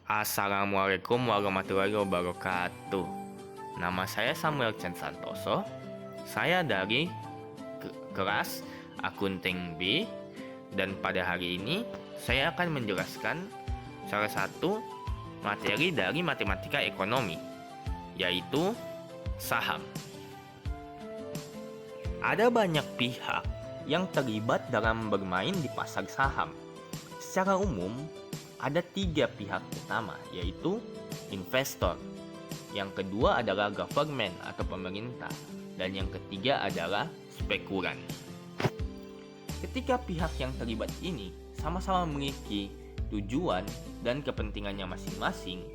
Assalamualaikum warahmatullahi wabarakatuh. Nama saya Samuel Chen Santoso. Saya dari kelas Akunting B, dan pada hari ini saya akan menjelaskan salah satu materi dari matematika ekonomi, yaitu saham. Ada banyak pihak yang terlibat dalam bermain di pasar saham. Secara umum, ada 3 pihak utama, yaitu investor. Yang kedua adalah government atau pemerintah, dan yang ketiga adalah spekulan. Ketika pihak yang terlibat ini sama-sama memiliki tujuan dan kepentingannya masing-masing,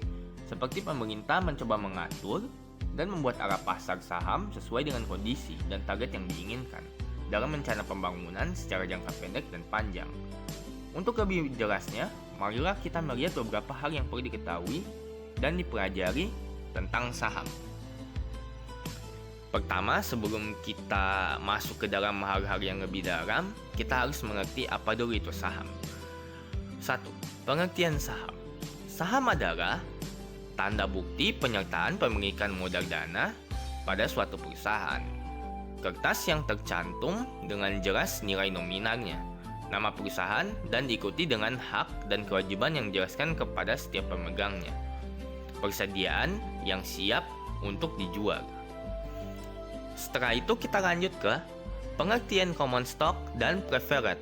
seperti pemerintah mencoba mengatur dan membuat arah pasar saham sesuai dengan kondisi dan target yang diinginkan dalam rencana pembangunan secara jangka pendek dan panjang. Untuk lebih jelasnya, marilah kita melihat beberapa hal yang perlu diketahui dan dipelajari tentang saham. Pertama, sebelum kita masuk ke dalam hal-hal yang lebih dalam, kita harus mengerti apa dulu itu saham. 1. Pengertian saham. Saham adalah tanda bukti penyertaan pemilikan modal dana pada suatu perusahaan. Kertas yang tercantum dengan jelas nilai nominalnya, nama perusahaan, dan diikuti dengan hak dan kewajiban yang dijelaskan kepada setiap pemegangnya. Persediaan yang siap untuk dijual. Setelah itu kita lanjut ke pengertian common stock dan preferred.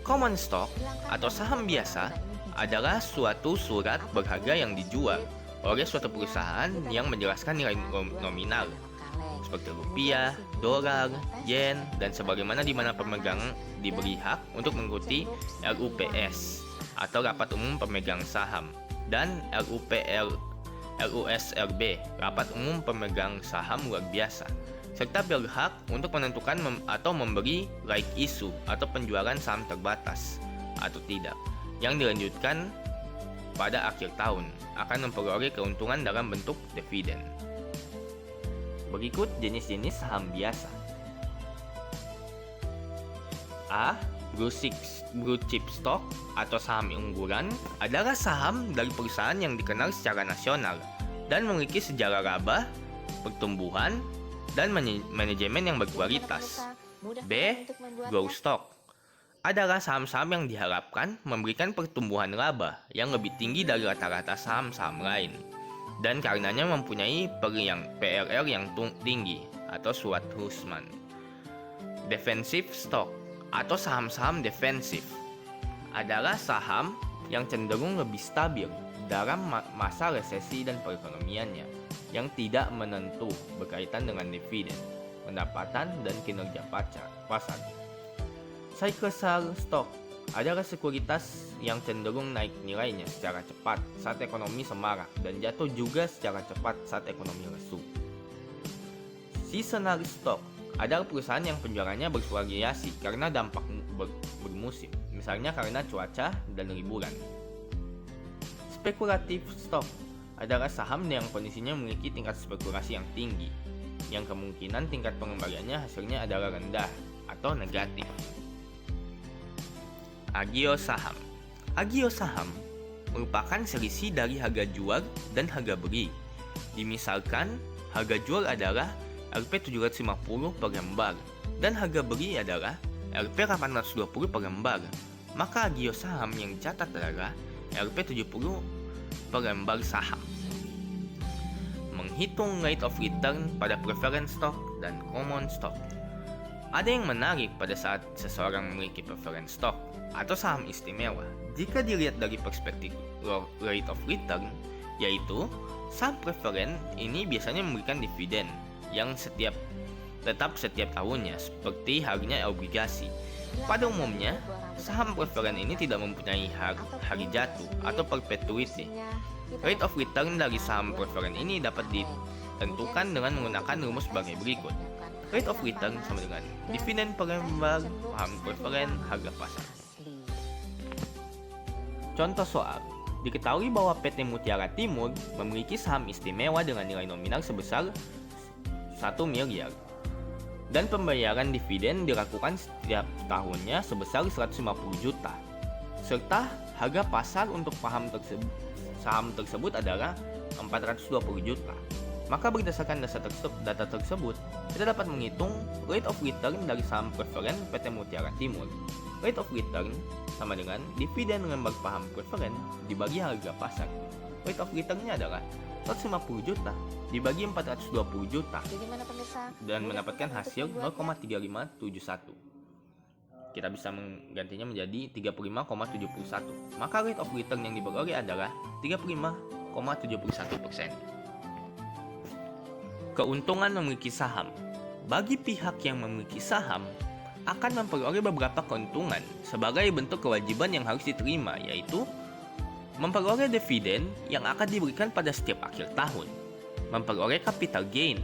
Common stock atau saham biasa adalah suatu surat berharga yang dijual oleh suatu perusahaan yang menjelaskan nilai nominal seperti rupiah, dolar, yen, dan sebagaimana di mana pemegang diberi hak untuk mengikuti RUPS atau Rapat Umum Pemegang Saham, dan LUSRB, Rapat Umum Pemegang Saham Luar Biasa, serta berhak untuk menentukan atau memberi right issue atau penjualan saham terbatas atau tidak, yang dilanjutkan pada akhir tahun akan memperoleh keuntungan dalam bentuk dividen. Berikut jenis-jenis saham biasa. A. Blue chip stock atau saham unggulan adalah saham dari perusahaan yang dikenal secara nasional dan memiliki sejarah laba, pertumbuhan, dan manajemen yang berkualitas. B. Growth stock adalah saham-saham yang diharapkan memberikan pertumbuhan laba yang lebih tinggi dari rata-rata saham-saham lain, dan karenanya mempunyai PRR yang tinggi atau Schwarzschild. Defensive stock atau saham-saham defensif adalah saham yang cenderung lebih stabil dalam masa resesi dan perekonomiannya yang tidak menentu berkaitan dengan dividen, pendapatan, dan kinerja pasar. Cyclical stock adalah sekuritas yang cenderung naik nilainya secara cepat saat ekonomi semarak dan jatuh juga secara cepat saat ekonomi lesu. Seasonal stock adalah perusahaan yang penjualannya bervariasi karena dampak bermusim, misalnya karena cuaca dan liburan. Speculative stock adalah saham yang kondisinya memiliki tingkat spekulasi yang tinggi, yang kemungkinan tingkat pengembaliannya hasilnya adalah rendah atau negatif. Agio saham. Agio saham merupakan selisih dari harga jual dan harga beli. Dimisalkan, harga jual adalah Rp750 per lembar dan harga beli adalah Rp820 per lembar. Maka agio saham yang dicatat adalah Rp70 per lembar saham. Menghitung rate of return pada preference stock dan common stock. Ada yang menarik pada saat seseorang memiliki preference stock atau saham istimewa jika dilihat dari perspektif rate of return, yaitu saham preferen ini biasanya memberikan dividen yang tetap setiap tahunnya seperti halnya obligasi. Pada umumnya, saham preferen ini tidak mempunyai hari jatuh atau perpetuity. Rate of return dari saham preferen ini dapat ditentukan dengan menggunakan rumus sebagai berikut. Rate of return sama dengan dividen per lembar saham preferen harga pasar. Contoh soal. Diketahui bahwa PT Mutiara Timur memiliki saham istimewa dengan nilai nominal sebesar 1 miliar. Dan pembayaran dividen dilakukan setiap tahunnya sebesar 150 juta. serta harga pasar untuk saham tersebut adalah 420 juta. Maka berdasarkan data tersebut, kita dapat menghitung rate of return dari saham preferen PT Mutiara Timur. Rate of return sama dengan dividen lembar paham preferen dibagi harga pasar. Rate of return-nya adalah 150 juta dibagi 420 juta dan mendapatkan hasil 0,3571. Kita bisa menggantinya menjadi 35,71. Maka rate of return yang diperoleh adalah 35,71%. Keuntungan memiliki saham. Bagi pihak yang memiliki saham akan memperoleh beberapa keuntungan sebagai bentuk kewajiban yang harus diterima, yaitu memperoleh dividen yang akan diberikan pada setiap akhir tahun, memperoleh capital gain,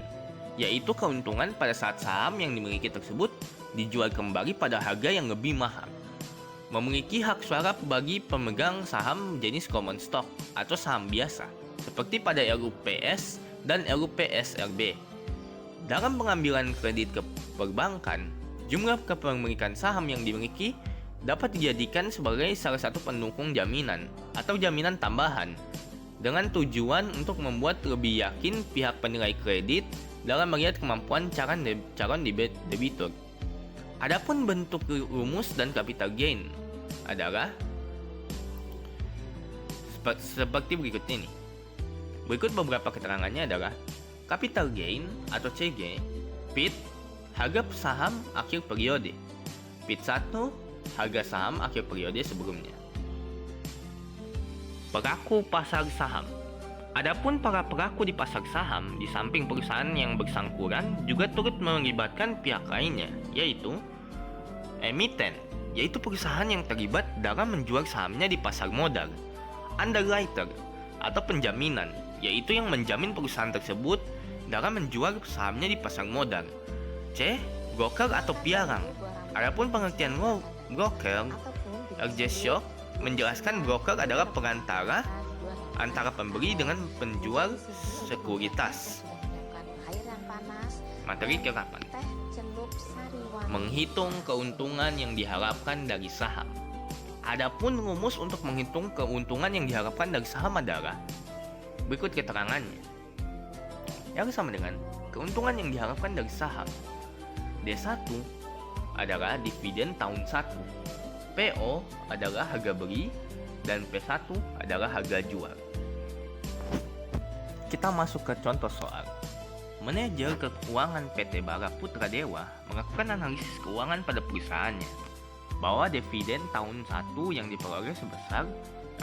yaitu keuntungan pada saat saham yang dimiliki tersebut dijual kembali pada harga yang lebih mahal, memiliki hak suara bagi pemegang saham jenis common stock atau saham biasa, seperti pada RUPS dan RUPSRB. Dalam pengambilan kredit ke perbankan, jumlah kepemilikan saham yang dimiliki dapat dijadikan sebagai salah satu pendukung jaminan atau jaminan tambahan dengan tujuan untuk membuat lebih yakin pihak penilai kredit dalam melihat kemampuan calon debitur. Adapun bentuk rumus dan capital gain adalah seperti berikut ini. Berikut beberapa keterangannya adalah capital gain atau CG, PIT, harga saham akhir periode. PIT 1, harga saham akhir periode sebelumnya. Pelaku pasar saham. Adapun para pelaku di pasar saham di samping perusahaan yang bersangkutan juga turut melibatkan pihak lainnya, yaitu emiten, yaitu perusahaan yang terlibat dalam menjual sahamnya di pasar modal. Underwriter atau penjaminan, yaitu yang menjamin perusahaan tersebut dalam menjual sahamnya di pasar modal. C. Broker atau piarang. Adapun pengertian broker, RJ Shock menjelaskan broker adalah perantara antara pembeli dengan penjual sekuritas. Materi ke-8. Menghitung keuntungan yang diharapkan dari saham. Adapun rumus untuk menghitung keuntungan yang diharapkan dari saham adalah berikut keterangannya. Yang sama dengan keuntungan yang diharapkan dari saham. D1 adalah dividen tahun 1. PO adalah harga beli dan P1 adalah harga jual. Kita masuk ke contoh soal. Manajer keuangan PT Bara Putra Dewa melakukan analisis keuangan pada perusahaannya bahwa dividen tahun 1 yang diperoleh sebesar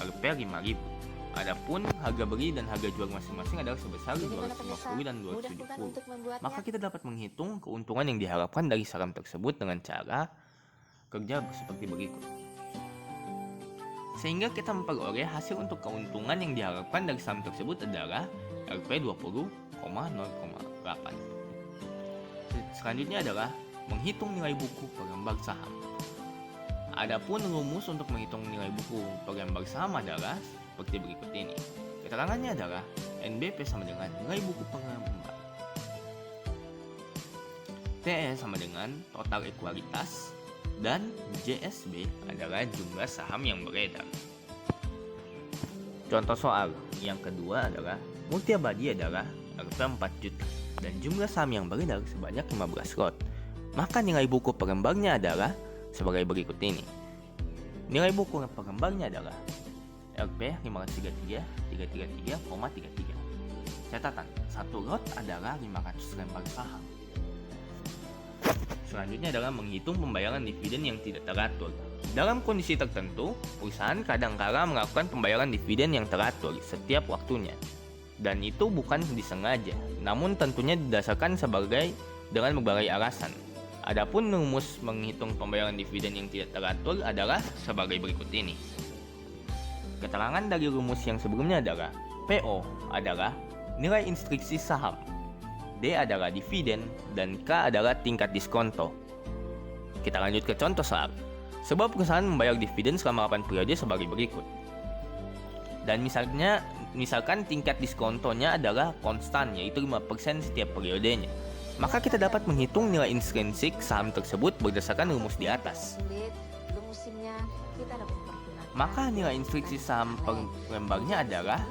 Rp5.000. Adapun harga beli dan harga jual masing-masing adalah sebesar 250 dan 270. Maka kita dapat menghitung keuntungan yang diharapkan dari saham tersebut dengan cara kerja seperti berikut. Sehingga kita memperoleh hasil untuk keuntungan yang diharapkan dari saham tersebut adalah Rp20,08. Selanjutnya adalah menghitung nilai buku per lembar saham. Adapun rumus untuk menghitung nilai buku per lembar saham adalah seperti berikut ini. Keterangannya adalah NBP sama dengan nilai buku per lembar. TE sama dengan total ekualitas dan JSB adalah jumlah saham yang beredar. Contoh soal yang kedua adalah Multi Abadi adalah Rp 4 juta dan jumlah saham yang beredar sebanyak 15 lot. Maka nilai buku per lembarnya adalah sebagai berikut ini. Nilai buku per lembarnya adalah Rp 533,33. Catatan, satu lot adalah 500 lembar saham. Selanjutnya adalah menghitung pembayaran dividen yang tidak teratur. Dalam kondisi tertentu, perusahaan kadangkala melakukan pembayaran dividen yang teratur setiap waktunya. Dan itu bukan disengaja, namun tentunya didasarkan dengan berbagai alasan. Adapun rumus menghitung pembayaran dividen yang tidak teratur adalah sebagai berikut ini. Keterangan dari rumus yang sebelumnya adalah PO adalah nilai instruksi saham, D adalah dividen, dan K adalah tingkat diskonto. Kita lanjut ke contoh soal. Sebuah perusahaan membayar dividen selama 8 periode sebagai berikut. Dan misalkan tingkat diskontonya adalah konstan, yaitu 5% setiap periodenya. Maka kita dapat menghitung nilai intrinsik saham tersebut berdasarkan rumus di atas. Belum musimnya kita dapat mempergunakan maka nilai instruksi saham per lembarnya adalah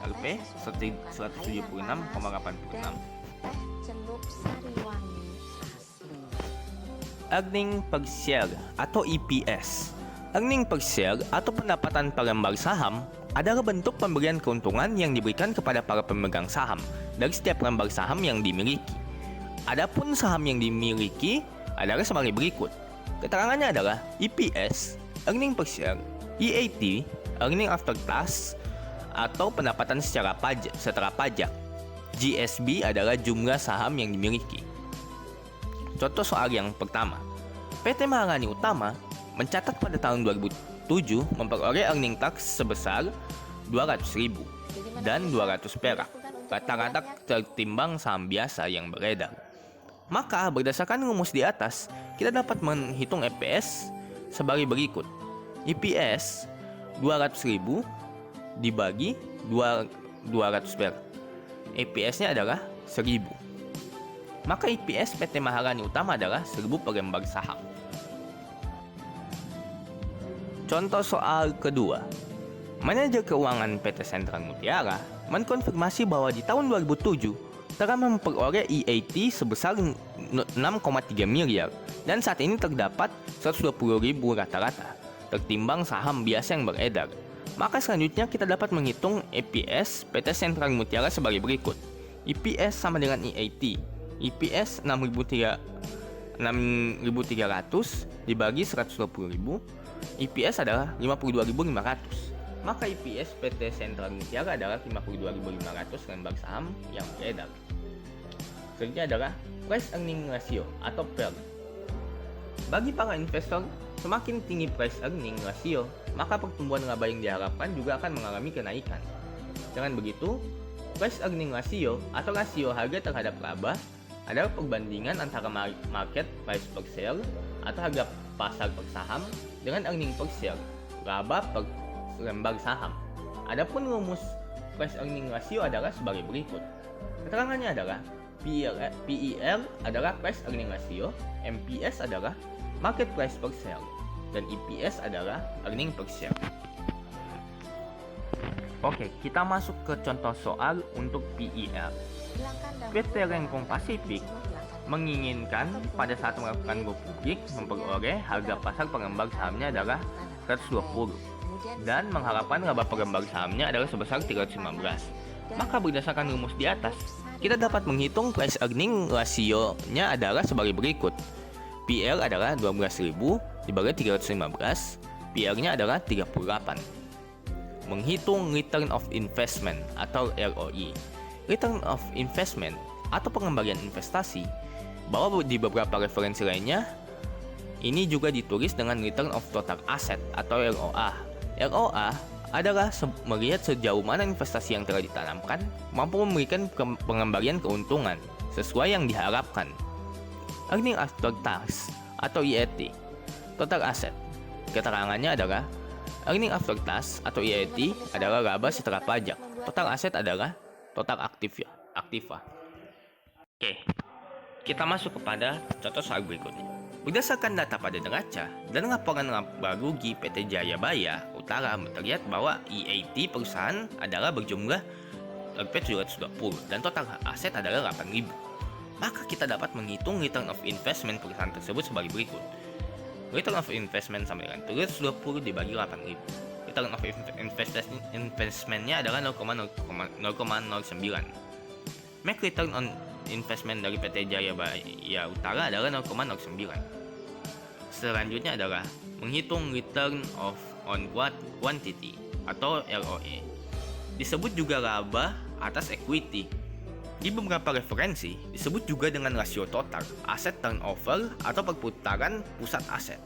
Rp 176,86. Earning per share atau EPS. Earning per share atau pendapatan per lembar saham adalah bentuk pemberian keuntungan yang diberikan kepada para pemegang saham dari setiap lembar saham yang dimiliki. Adapun saham yang dimiliki adalah sebagai berikut. Keterangannya adalah EPS, earning per share, EAT, earning after tax, atau pendapatan setelah pajak. GSB adalah jumlah saham yang dimiliki. Contoh soal yang pertama. PT Maharani Utama mencatat pada tahun 2007 memperoleh earning tax sebesar 200.000 dan 200 perak, rata-rata tertimbang saham biasa yang beredar. Maka berdasarkan rumus di atas, kita dapat menghitung EPS sebagai berikut. EPS 200.000 dibagi 200 perak. EPS-nya adalah 1.000. Maka EPS PT Maharani Utama adalah 1.000 per lembar saham. Contoh soal kedua. Manajer keuangan PT Sentral Mutiara mengkonfirmasi bahwa di tahun 2007 telah memperoleh EAT sebesar 6,3 miliar dan saat ini terdapat 120.000 rata-rata tertimbang saham biasa yang beredar. Maka selanjutnya kita dapat menghitung EPS PT Sentral Mutiara sebagai berikut. EPS sama dengan EAT. EPS 6.300 dibagi 120.000. EPS adalah 52.500. Maka EPS PT Sentral Mutiara adalah 52.500 lembar saham yang beredar. Selanjutnya adalah price earning ratio atau PER. Bagi para investor, semakin tinggi price earning ratio, maka pertumbuhan laba yang diharapkan juga akan mengalami kenaikan. Dengan begitu, price earning ratio atau rasio harga terhadap laba adalah perbandingan antara market price per share atau harga pasar per saham dengan earning per share, laba per lembar saham. Adapun rumus price earning ratio adalah sebagai berikut. Keterangannya adalah PER adalah price earning ratio, MPS adalah market price per share, dan EPS adalah earning per share. Oke, kita masuk ke contoh soal untuk PER. PT Rengkong Pasifik menginginkan pada saat melakukan go publik memperoleh harga pasar per lembar sahamnya adalah 120 dan mengharapkan laba per lembar sahamnya adalah sebesar 315. Maka berdasarkan rumus di atas, kita dapat menghitung price earning ratio-nya adalah sebagai berikut. PL adalah 12.000 dibagi 315, PR-nya adalah 38. Menghitung return of investment atau ROI. Return of investment atau pengembalian investasi, bahwa di beberapa referensi lainnya ini juga ditulis dengan return of total asset atau ROA. ROA adalah melihat sejauh mana investasi yang telah ditanamkan mampu memberikan pengembalian keuntungan sesuai yang diharapkan. Earning after tax atau EAT, total asset. Keterangannya adalah earning after tax atau EAT adalah laba setelah pajak. Total aset adalah total aktiva. Oke, kita masuk kepada contoh soal berikutnya. Berdasarkan data pada neraca dan laporan laba rugi PT Jayabaya Utara terlihat bahwa EAT perusahaan adalah berjumlah Rp720 dan total aset adalah 8.000. Maka kita dapat menghitung return of investment perusahaan tersebut sebagai berikut. Return of investment sama dengan 720 dibagi 8.000. Return of investment-nya adalah 0,09. Make return on investment dari PT Jayabaya Utara adalah 0,09. Selanjutnya adalah menghitung return on quantity atau ROE. Disebut juga laba atas equity. Di beberapa referensi disebut juga dengan rasio total, aset turnover atau perputaran pusat aset.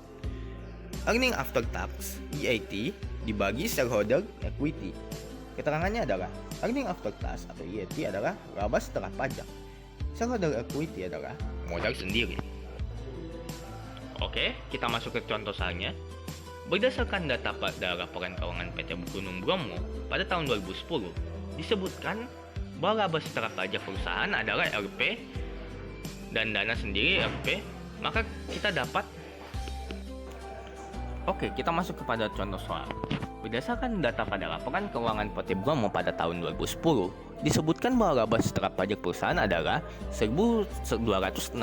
Earning after tax, EAT, dibagi shareholder equity. Keterangannya adalah earning after tax atau EAT adalah laba setelah pajak. Shareholder equity adalah modal sendiri. Oke, kita masuk ke contoh soalnya. Berdasarkan data pada laporan keuangan PT Gunung Bromo pada tahun 2010, disebutkan bahwa laba setelah pajak perusahaan adalah RP dan dana sendiri RP, maka kita dapat Oke, kita masuk kepada contoh soal. Berdasarkan data pada laporan keuangan PT Bromo pada tahun 2010, disebutkan bahwa laba setelah pajak perusahaan adalah 1.265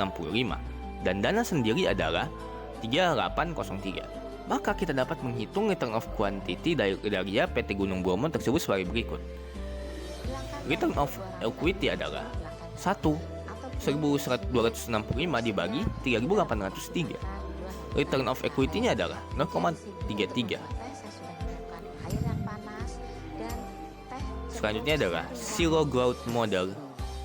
dan dana sendiri adalah 3803. Maka kita dapat menghitung return of quantity dari PT Gunung Bromo tersebut sebagai berikut. Return of equity adalah 1.265 dibagi 3.803. Return of equity-nya adalah 0,33. Selanjutnya adalah Zero Growth Model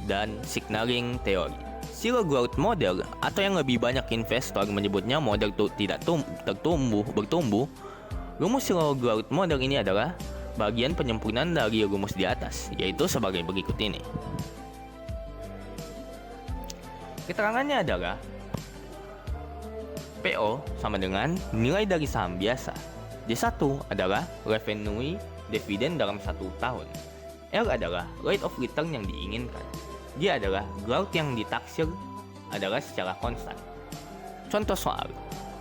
dan Signaling Theory. Zero Growth Model atau yang lebih banyak investor menyebutnya model tidak bertumbuh. Rumus Zero Growth Model ini adalah bagian penyempurnaan dari rumus di atas, yaitu sebagai berikut ini. Keterangannya adalah PO sama dengan nilai dari saham biasa. D1 adalah revenue dividen dalam 1 tahun. R adalah rate of return yang diinginkan. G adalah growth yang ditaksir adalah secara konstan. Contoh soal.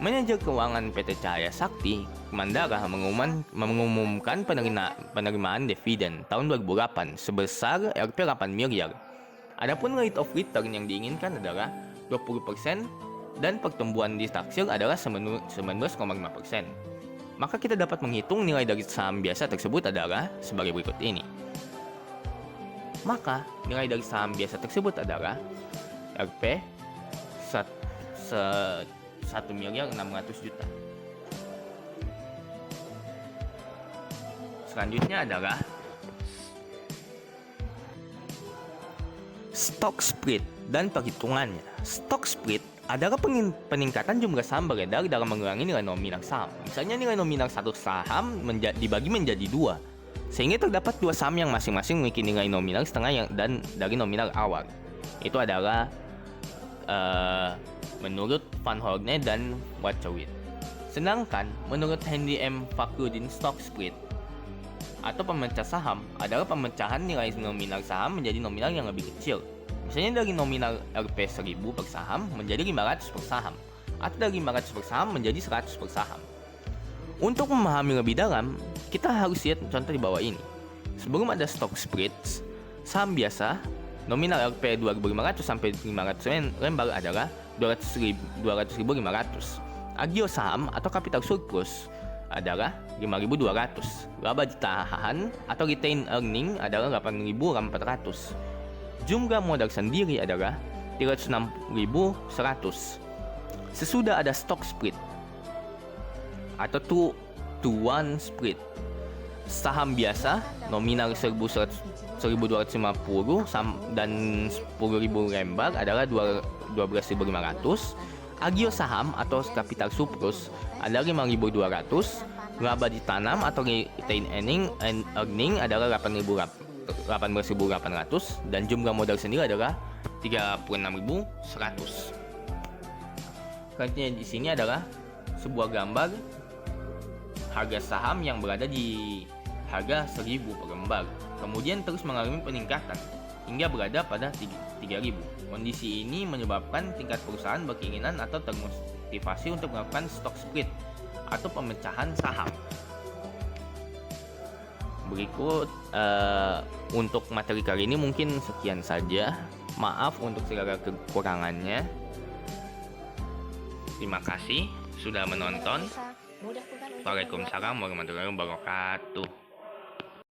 Manajer keuangan PT Cahaya Sakti Mandara mengumumkan penerimaan dividen tahun 2008 sebesar Rp 8 miliar. Adapun rate of return yang diinginkan adalah 20% dan pertumbuhan ditaksir adalah 19,5%. Maka kita dapat menghitung nilai dari saham biasa tersebut adalah sebagai berikut ini. Maka nilai dari saham biasa tersebut adalah Rp 1.600.000.000. Selanjutnya adalah stock split dan perhitungannya. Stock split adalah peningkatan jumlah saham beredar dalam mengurangi nilai nominal saham. Misalnya nilai nominal satu saham dibagi menjadi 2, sehingga terdapat 2 saham yang masing-masing memiliki nilai nominal setengah dan dari nominal awal. Itu adalah menurut Van Horne dan Watzlawick. Sedangkan menurut Handy M. Fakruddin, stock split atau pemecah saham adalah pemecahan nilai nominal saham menjadi nominal yang lebih kecil. Misalnya dari nominal Rp 1000 per saham menjadi 500 per saham, atau dari 500 per saham menjadi 100 per saham. Untuk memahami lebih dalam, kita harus lihat contoh di bawah ini. Sebelum ada stock split, saham biasa nominal Rp 2.500 sampai 500 lembar adalah 200.500. Agio saham atau capital surplus adalah 5.200. Laba ditahan atau retain earning adalah 8.400. Jumlah modal sendiri adalah 306.100. Sesudah ada stock split atau 2-to-1 split, saham biasa nominal 1.250 dan 10.000 lembar adalah 12.500. Agio saham atau capital surplus adalah 5.200. Laba ditanam atau retain earning adalah 18.800 dan jumlah modal sendiri adalah 36.100. Selanjutnya di sini adalah sebuah gambar harga saham yang berada di harga 1.000 per lembar, kemudian terus mengalami peningkatan hingga berada pada 3.000. Kondisi ini menyebabkan tingkat perusahaan berkeinginan atau termotivasi untuk melakukan stock split atau pemecahan saham. Berikut untuk materi kali ini mungkin sekian saja. Maaf untuk segala kekurangannya. Terima kasih sudah menonton. Waalaikumsalam warahmatullahi wabarakatuh.